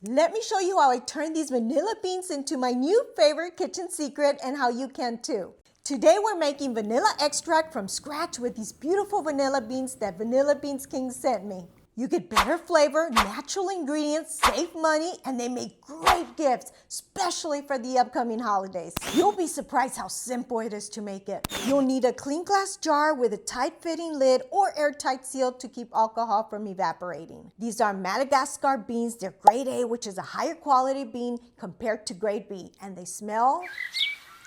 Let me show you how I turned these vanilla beans into my new favorite kitchen secret and how you can too. Today we're making vanilla extract from scratch with these beautiful vanilla beans that Vanilla Beans King sent me. You get better flavor, natural ingredients, save money, and they make great gifts, especially for the upcoming holidays. You'll be surprised how simple it is to make it. You'll need a clean glass jar with a tight-fitting lid or airtight seal to keep alcohol from evaporating. These are Madagascar beans. They're grade A, which is a higher quality bean compared to grade B, and they smell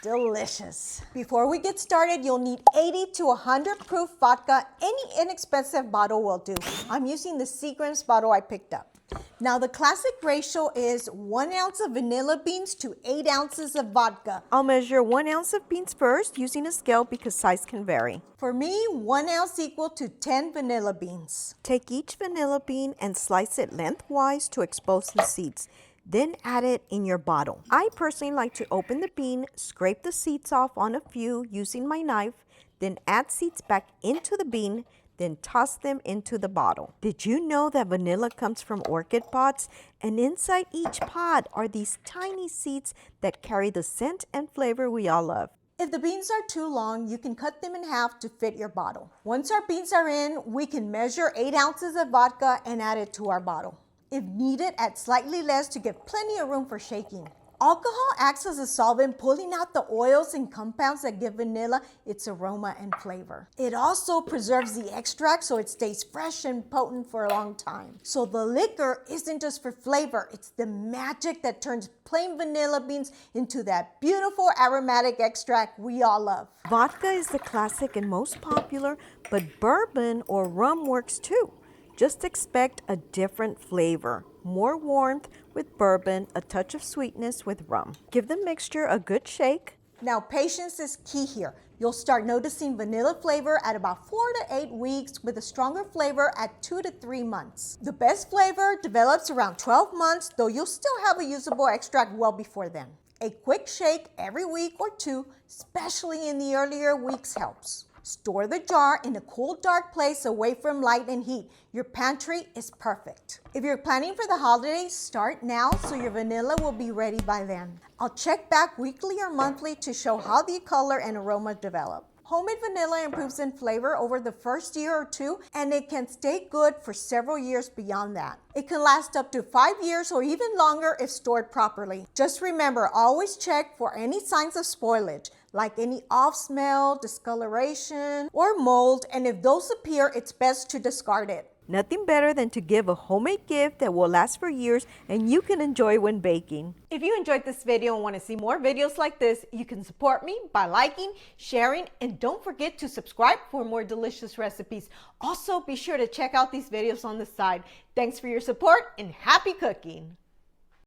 delicious. Before we get started, you'll need 80 to 100 proof vodka. Any inexpensive bottle will do. I'm using the Seagram's bottle I picked up. Now the classic ratio is 1 ounce of vanilla beans to 8 ounces of vodka. I'll measure 1 ounce of beans first using a scale because size can vary. For me, 1 ounce equal to 10 vanilla beans. Take each vanilla bean and slice it lengthwise to expose the seeds. Then add it in your bottle. I personally like to open the bean, scrape the seeds off on a few using my knife, then add seeds back into the bean, then toss them into the bottle. Did you know that vanilla comes from orchid pods? And inside each pod are these tiny seeds that carry the scent and flavor we all love. If the beans are too long, you can cut them in half to fit your bottle. Once our beans are in, we can measure 8 ounces of vodka and add it to our bottle. If needed, add slightly less to give plenty of room for shaking. Alcohol acts as a solvent, pulling out the oils and compounds that give vanilla its aroma and flavor. It also preserves the extract so it stays fresh and potent for a long time. So the liquor isn't just for flavor, it's the magic that turns plain vanilla beans into that beautiful aromatic extract we all love. Vodka is the classic and most popular, but bourbon or rum works too. Just expect a different flavor. More warmth with bourbon, a touch of sweetness with rum. Give the mixture a good shake. Now patience is key here. You'll start noticing vanilla flavor at about 4 to 8 weeks with a stronger flavor at 2 to 3 months. The best flavor develops around 12 months, though you'll still have a usable extract well before then. A quick shake every week or two, especially in the earlier weeks, helps. Store the jar in a cool, dark place away from light and heat. Your pantry is perfect. If you're planning for the holidays, start now so your vanilla will be ready by then. I'll check back weekly or monthly to show how the color and aroma develop. Homemade vanilla improves in flavor over the first year or two, and it can stay good for several years beyond that. It can last up to 5 years or even longer if stored properly. Just remember, always check for any signs of spoilage, like any off smell, discoloration, or mold, and if those appear, it's best to discard it. Nothing better than to give a homemade gift that will last for years and you can enjoy when baking. If you enjoyed this video and want to see more videos like this, you can support me by liking, sharing, and don't forget to subscribe for more delicious recipes. Also, be sure to check out these videos on the side. Thanks for your support and happy cooking!